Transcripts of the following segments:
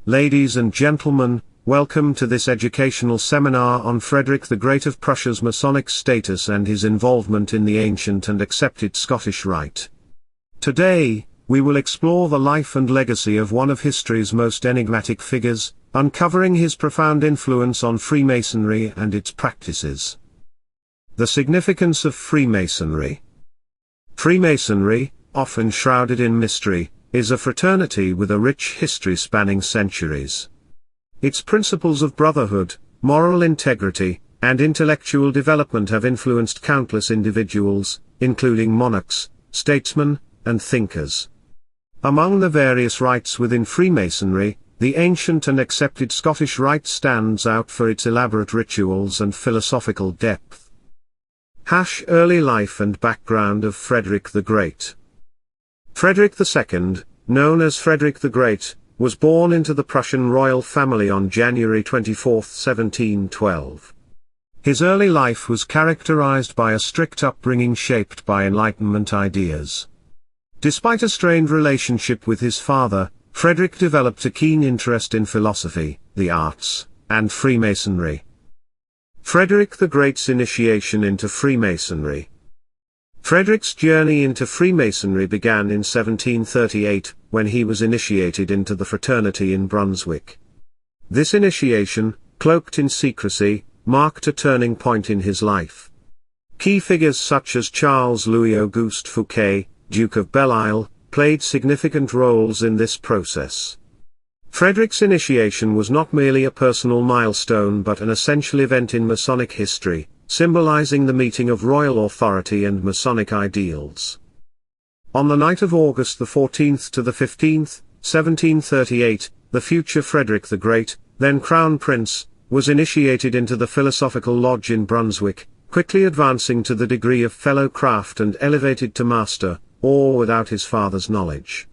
Ladies and gentlemen, welcome to this educational seminar on Frederick the Great of Prussia's Masonic status and his involvement in the ancient and accepted Scottish Rite. Today, we will explore the life and legacy of one of history's most enigmatic figures, uncovering his profound influence on Freemasonry and its practices. The significance of Freemasonry. Freemasonry, often shrouded in mystery, is a fraternity with a rich history spanning centuries. Its principles of brotherhood, moral integrity, and intellectual development have influenced countless individuals, including monarchs, statesmen, and thinkers. Among the various rites within Freemasonry, the ancient and accepted Scottish Rite stands out for its elaborate rituals and philosophical depth. Early life and background of Frederick the Great. Frederick II, known as Frederick the Great, was born into the Prussian royal family on January 24, 1712. His early life was characterized by a strict upbringing shaped by Enlightenment ideas. Despite a strained relationship with his father, Frederick developed a keen interest in philosophy, the arts, and Freemasonry. Frederick the Great's initiation into Freemasonry. Frederick's journey into Freemasonry began in 1738, when he was initiated into the fraternity in Brunswick. This initiation, cloaked in secrecy, marked a turning point in his life. Key figures such as Charles Louis-Auguste Fouquet, Duke of Belle-Isle, played significant roles in this process. Frederick's initiation was not merely a personal milestone but an essential event in Masonic history, symbolizing the meeting of royal authority and Masonic ideals. On the night of August the 14th to the 15th, 1738, the future Frederick the Great, then Crown Prince, was initiated into the Philosophical Lodge in Brunswick, quickly advancing to the degree of Fellow Craft and elevated to Master, all without his father's knowledge.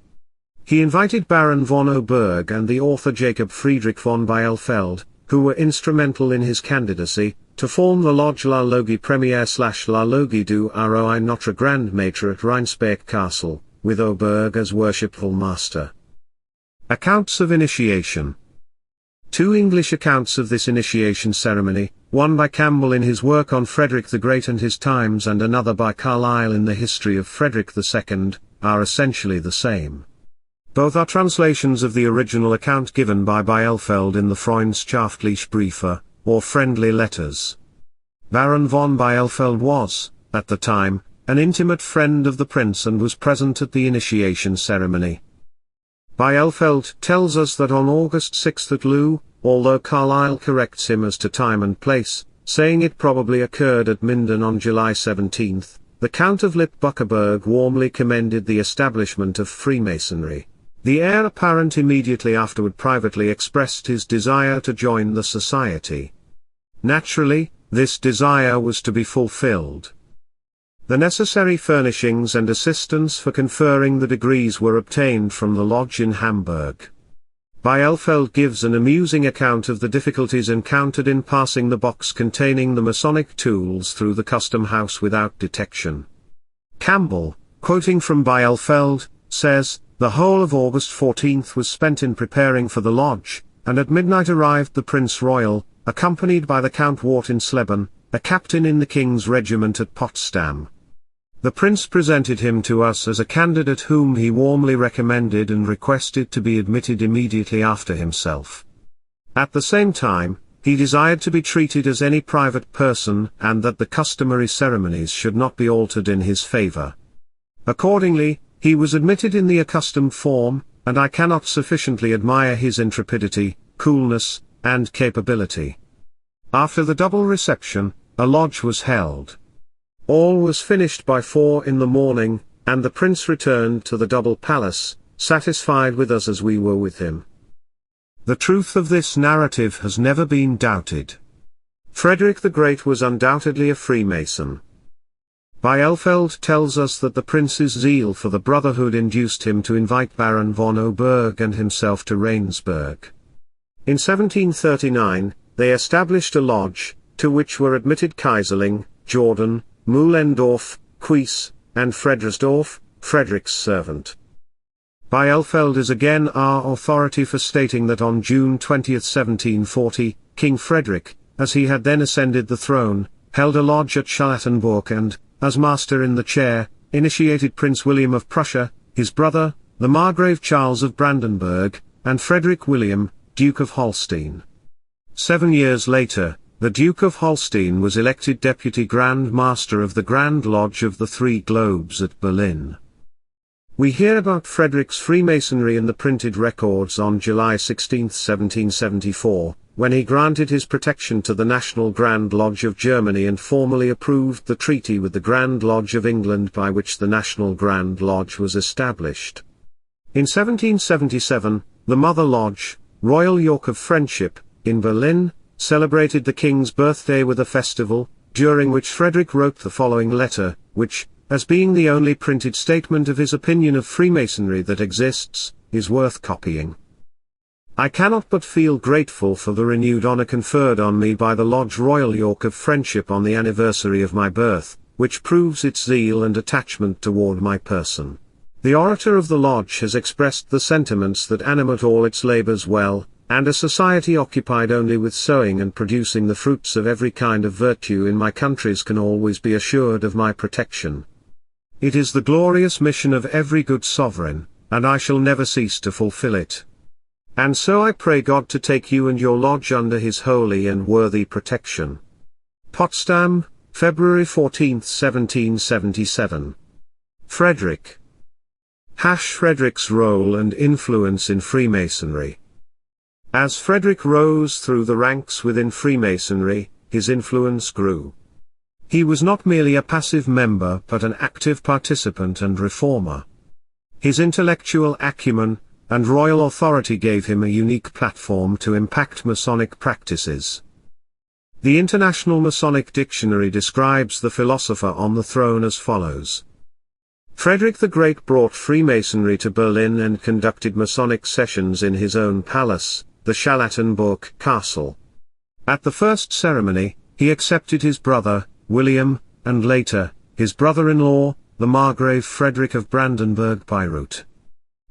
He invited Baron von Oberg and the author Jacob Friedrich von Bielefeld, who were instrumental in his candidacy, to form the Lodge La Logie Première / La Logie du Roi Notre Grand Maître at Rheinsberg Castle, with Oberg as worshipful master. Accounts of initiation. Two English accounts of this initiation ceremony, one by Campbell in his work on Frederick the Great and his times and another by Carlyle in the History of Frederick II, are essentially the same. Both are translations of the original account given by Bielefeld in the Freundschaftliche Briefe, or friendly letters. Baron von Bielefeld was, at the time, an intimate friend of the prince and was present at the initiation ceremony. Bielefeld tells us that on August 6 at Loo, although Carlyle corrects him as to time and place, saying it probably occurred at Minden on July 17, the Count of Lippe-Buckeberg warmly commended the establishment of Freemasonry. The heir apparent immediately afterward privately expressed his desire to join the society. Naturally, this desire was to be fulfilled. The necessary furnishings and assistance for conferring the degrees were obtained from the lodge in Hamburg. Bielefeld gives an amusing account of the difficulties encountered in passing the box containing the Masonic tools through the custom house without detection. Campbell, quoting from Bielefeld, says, "The whole of August 14 was spent in preparing for the lodge, and at midnight arrived the Prince Royal, accompanied by the Count Wartensleben, a captain in the King's regiment at Potsdam. The Prince presented him to us as a candidate whom he warmly recommended and requested to be admitted immediately after himself. At the same time, he desired to be treated as any private person and that the customary ceremonies should not be altered in his favor. Accordingly, he was admitted in the accustomed form, and I cannot sufficiently admire his intrepidity, coolness, and capability." After the double reception, a lodge was held. All was finished by 4 in the morning, and the prince returned to the double palace, satisfied with us as we were with him. The truth of this narrative has never been doubted. Frederick the Great was undoubtedly a Freemason. Bielefeld tells us that the prince's zeal for the brotherhood induced him to invite Baron von Oberg and himself to Rheinsberg. In 1739, they established a lodge, to which were admitted Kaiserling, Jordan, Mühlendorf, Kues, and Fredersdorf, Frederick's servant. Bielefeld is again our authority for stating that on June 20, 1740, King Frederick, as he had then ascended the throne, held a lodge at Charlottenburg and, as master in the chair, initiated Prince William of Prussia, his brother, the Margrave Charles of Brandenburg, and Frederick William, Duke of Holstein. 7 years later, the Duke of Holstein was elected Deputy Grand Master of the Grand Lodge of the Three Globes at Berlin. We hear about Frederick's Freemasonry in the printed records on July 16, 1774, when he granted his protection to the National Grand Lodge of Germany and formally approved the treaty with the Grand Lodge of England by which the National Grand Lodge was established. In 1777, the Mother Lodge, Royal York of Friendship, in Berlin, celebrated the king's birthday with a festival, during which Frederick wrote the following letter, which, as being the only printed statement of his opinion of Freemasonry that exists, is worth copying. I cannot but feel grateful for the renewed honor conferred on me by the Lodge Royal York of Friendship on the anniversary of my birth, which proves its zeal and attachment toward my person. The orator of the Lodge has expressed the sentiments that animate all its labors well, and a society occupied only with sowing and producing the fruits of every kind of virtue in my countries can always be assured of my protection. It is the glorious mission of every good sovereign, and I shall never cease to fulfill it. And so I pray God to take you and your lodge under his holy and worthy protection. Potsdam, February 14, 1777. Frederick. Frederick's role and influence in Freemasonry. As Frederick rose through the ranks within Freemasonry, his influence grew. He was not merely a passive member but an active participant and reformer. His intellectual acumen and royal authority gave him a unique platform to impact Masonic practices. The International Masonic Dictionary describes the philosopher on the throne as follows. Frederick the Great brought Freemasonry to Berlin and conducted Masonic sessions in his own palace, the Charlottenburg Castle. At the first ceremony, he accepted his brother, William, and later, his brother-in-law, the Margrave Frederick of Brandenburg by rote.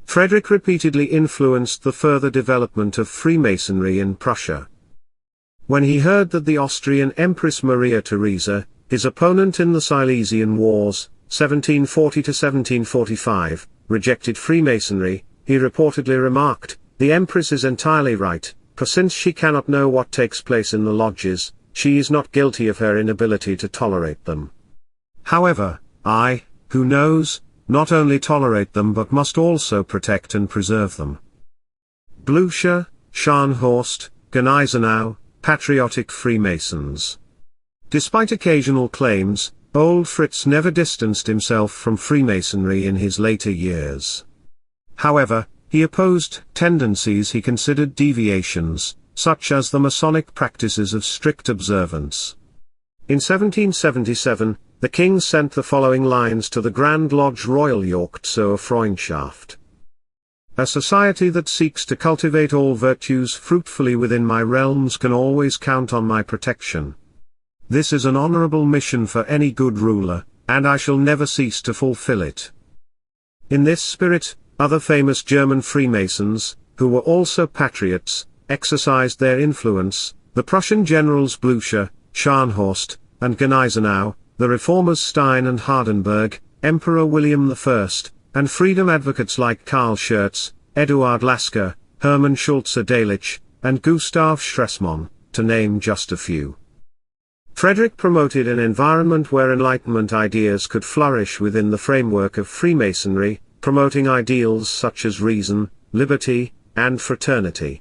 Frederick repeatedly influenced the further development of Freemasonry in Prussia. When he heard that the Austrian Empress Maria Theresa, his opponent in the Silesian Wars, 1740 to 1745, rejected Freemasonry, he reportedly remarked, "The Empress is entirely right, for since she cannot know what takes place in the lodges, she is not guilty of her inability to tolerate them. However, I, who knows, not only tolerate them but must also protect and preserve them." Blücher, Scharnhorst, Gneisenau, Patriotic Freemasons. Despite occasional claims, old Fritz never distanced himself from Freemasonry in his later years. However, he opposed tendencies he considered deviations, such as the Masonic practices of strict observance. In 1777, the king sent the following lines to the Grand Lodge Royal York zur Freundschaft. "A society that seeks to cultivate all virtues fruitfully within my realms can always count on my protection. This is an honorable mission for any good ruler, and I shall never cease to fulfill it." In this spirit, other famous German Freemasons, who were also patriots, exercised their influence, the Prussian generals Blücher, Scharnhorst, and Gneisenau, the reformers Stein and Hardenberg, Emperor William I, and freedom advocates like Karl Schurz, Eduard Lasker, Hermann Schulze-Delitzsch, and Gustav Stresemann, to name just a few. Frederick promoted an environment where Enlightenment ideas could flourish within the framework of Freemasonry, promoting ideals such as reason, liberty, and fraternity.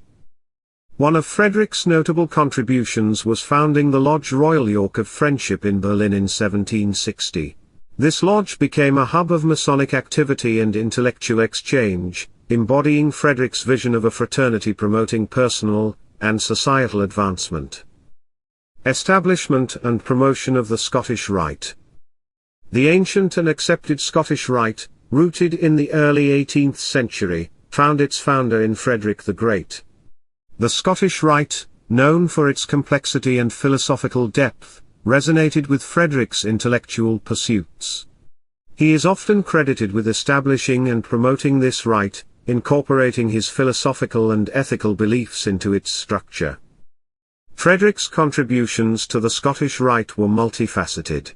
One of Frederick's notable contributions was founding the Lodge Royal York of Friendship in Berlin in 1760. This lodge became a hub of Masonic activity and intellectual exchange, embodying Frederick's vision of a fraternity promoting personal and societal advancement. Establishment and promotion of the Scottish Rite. The ancient and accepted Scottish Rite, rooted in the early 18th century, found its founder in Frederick the Great. The Scottish Rite, known for its complexity and philosophical depth, resonated with Frederick's intellectual pursuits. He is often credited with establishing and promoting this rite, incorporating his philosophical and ethical beliefs into its structure. Frederick's contributions to the Scottish Rite were multifaceted.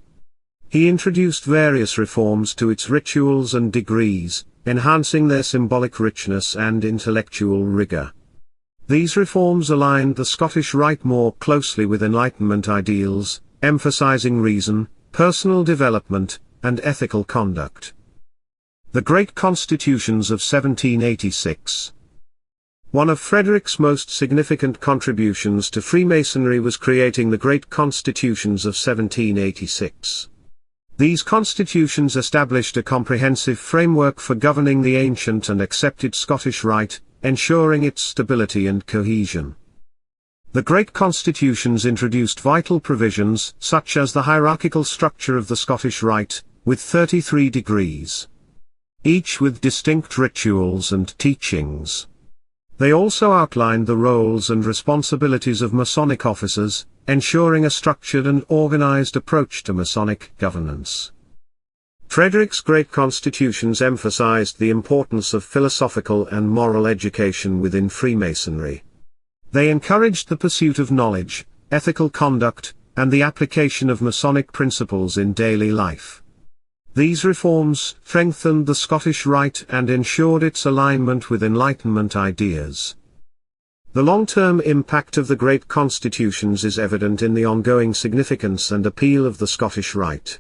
He introduced various reforms to its rituals and degrees, enhancing their symbolic richness and intellectual rigor. These reforms aligned the Scottish Rite more closely with Enlightenment ideals, emphasizing reason, personal development, and ethical conduct. The Great Constitutions of 1786. One of Frederick's most significant contributions to Freemasonry was creating the Great Constitutions of 1786. These constitutions established a comprehensive framework for governing the ancient and accepted Scottish Rite, ensuring its stability and cohesion. The Great Constitutions introduced vital provisions such as the hierarchical structure of the Scottish Rite, with 33 degrees, each with distinct rituals and teachings. They also outlined the roles and responsibilities of Masonic officers, ensuring a structured and organized approach to Masonic governance. Frederick's Great Constitutions emphasized the importance of philosophical and moral education within Freemasonry. They encouraged the pursuit of knowledge, ethical conduct, and the application of Masonic principles in daily life. These reforms strengthened the Scottish Rite and ensured its alignment with Enlightenment ideas. The long-term impact of the Great Constitutions is evident in the ongoing significance and appeal of the Scottish Rite.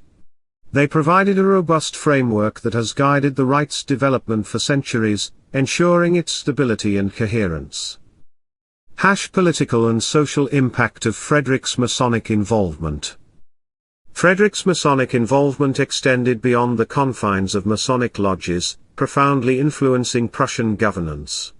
They provided a robust framework that has guided the Rite's development for centuries, ensuring its stability and coherence. Political and social impact of Frederick's Masonic involvement. Frederick's Masonic involvement extended beyond the confines of Masonic lodges, profoundly influencing Prussian governance.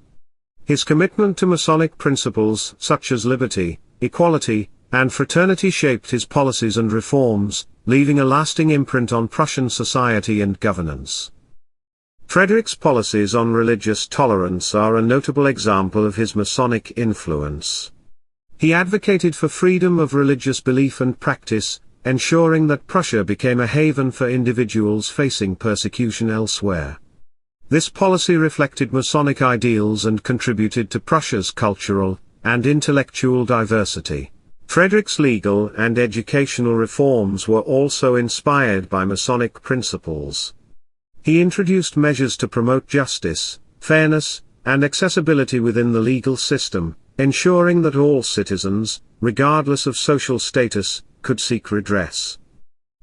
His commitment to Masonic principles such as liberty, equality, and fraternity shaped his policies and reforms, leaving a lasting imprint on Prussian society and governance. Frederick's policies on religious tolerance are a notable example of his Masonic influence. He advocated for freedom of religious belief and practice, ensuring that Prussia became a haven for individuals facing persecution elsewhere. This policy reflected Masonic ideals and contributed to Prussia's cultural and intellectual diversity. Frederick's legal and educational reforms were also inspired by Masonic principles. He introduced measures to promote justice, fairness, and accessibility within the legal system, ensuring that all citizens, regardless of social status, could seek redress.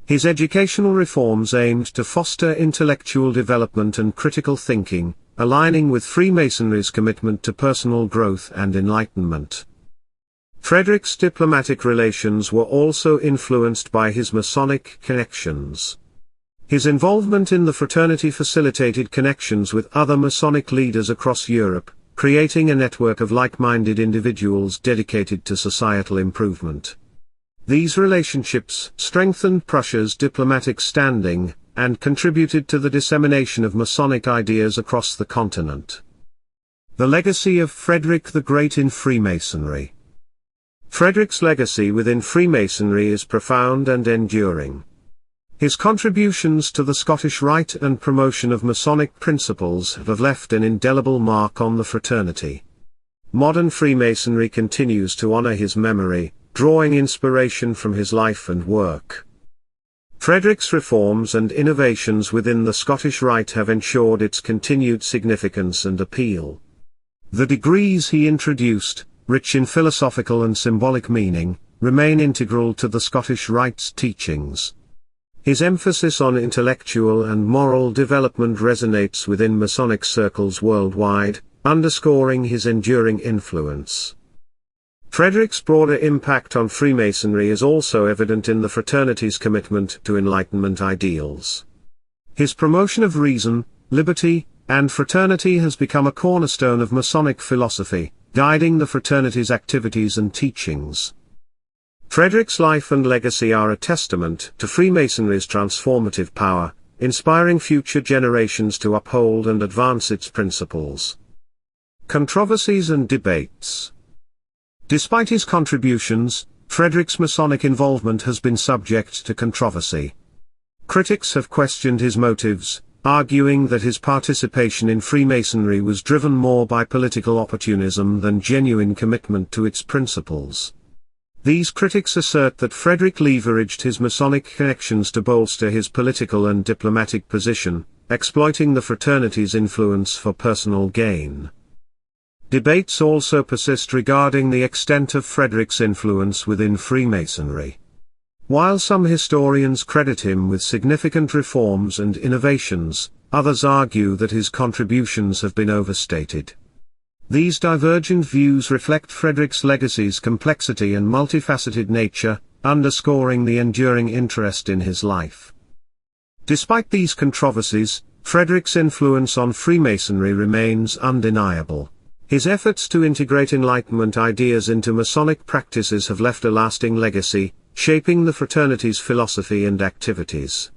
His educational reforms aimed to foster intellectual development and critical thinking, aligning with Freemasonry's commitment to personal growth and enlightenment. Frederick's diplomatic relations were also influenced by his Masonic connections. His involvement in the fraternity facilitated connections with other Masonic leaders across Europe, creating a network of like-minded individuals dedicated to societal improvement. These relationships strengthened Prussia's diplomatic standing, and contributed to the dissemination of Masonic ideas across the continent. The legacy of Frederick the Great in Freemasonry. Frederick's legacy within Freemasonry is profound and enduring. His contributions to the Scottish Rite and promotion of Masonic principles have left an indelible mark on the fraternity. Modern Freemasonry continues to honor his memory, drawing inspiration from his life and work. Frederick's reforms and innovations within the Scottish Rite have ensured its continued significance and appeal. The degrees he introduced, rich in philosophical and symbolic meaning, remain integral to the Scottish Rite's teachings. His emphasis on intellectual and moral development resonates within Masonic circles worldwide, underscoring his enduring influence. Frederick's broader impact on Freemasonry is also evident in the fraternity's commitment to Enlightenment ideals. His promotion of reason, liberty, and fraternity has become a cornerstone of Masonic philosophy, guiding the fraternity's activities and teachings. Frederick's life and legacy are a testament to Freemasonry's transformative power, inspiring future generations to uphold and advance its principles. Controversies and debates. Despite his contributions, Frederick's Masonic involvement has been subject to controversy. Critics have questioned his motives, arguing that his participation in Freemasonry was driven more by political opportunism than genuine commitment to its principles. These critics assert that Frederick leveraged his Masonic connections to bolster his political and diplomatic position, exploiting the fraternity's influence for personal gain. Debates also persist regarding the extent of Frederick's influence within Freemasonry. While some historians credit him with significant reforms and innovations, others argue that his contributions have been overstated. These divergent views reflect Frederick's legacy's complexity and multifaceted nature, underscoring the enduring interest in his life. Despite these controversies, Frederick's influence on Freemasonry remains undeniable. His efforts to integrate Enlightenment ideas into Masonic practices have left a lasting legacy, shaping the fraternity's philosophy and activities.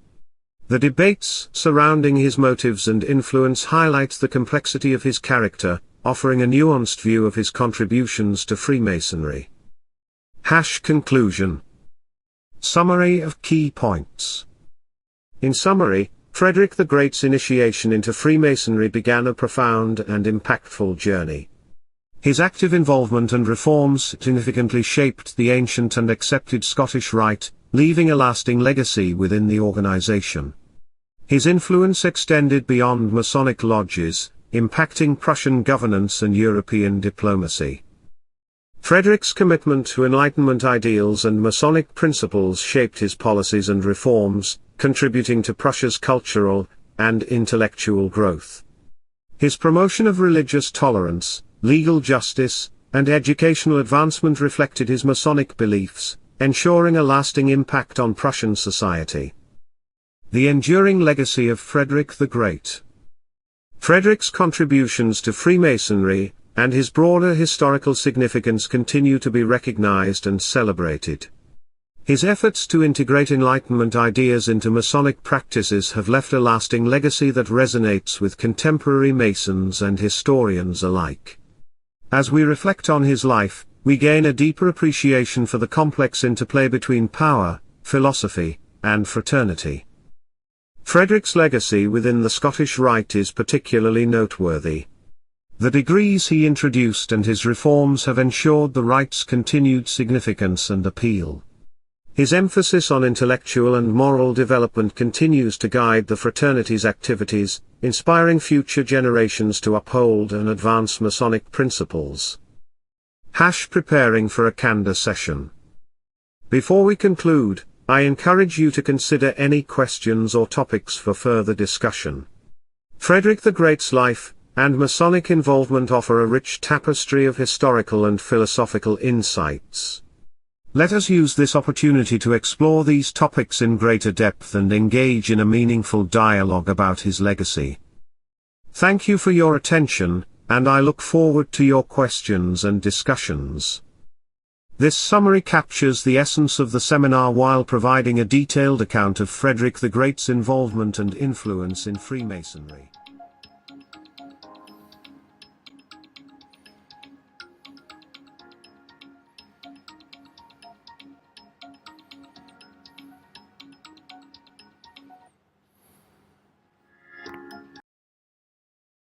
The debates surrounding his motives and influence highlight the complexity of his character, offering a nuanced view of his contributions to Freemasonry. Conclusion. Summary of key points. In summary, Frederick the Great's initiation into Freemasonry began a profound and impactful journey. His active involvement and reforms significantly shaped the ancient and accepted Scottish Rite, leaving a lasting legacy within the organization. His influence extended beyond Masonic lodges, impacting Prussian governance and European diplomacy. Frederick's commitment to Enlightenment ideals and Masonic principles shaped his policies and reforms, contributing to Prussia's cultural and intellectual growth. His promotion of religious tolerance, legal justice, and educational advancement reflected his Masonic beliefs, ensuring a lasting impact on Prussian society. The enduring legacy of Frederick the Great. Frederick's contributions to Freemasonry, and his broader historical significance continue to be recognized and celebrated. His efforts to integrate Enlightenment ideas into Masonic practices have left a lasting legacy that resonates with contemporary Masons and historians alike. As we reflect on his life, we gain a deeper appreciation for the complex interplay between power, philosophy, and fraternity. Frederick's legacy within the Scottish Rite is particularly noteworthy. The degrees he introduced and his reforms have ensured the Rite's continued significance and appeal. His emphasis on intellectual and moral development continues to guide the fraternity's activities, inspiring future generations to uphold and advance Masonic principles. Preparing for a Candor session. Before we conclude, I encourage you to consider any questions or topics for further discussion. Frederick the Great's life and Masonic involvement offer a rich tapestry of historical and philosophical insights. Let us use this opportunity to explore these topics in greater depth and engage in a meaningful dialogue about his legacy. Thank you for your attention, and I look forward to your questions and discussions. This summary captures the essence of the seminar while providing a detailed account of Frederick the Great's involvement and influence in Freemasonry.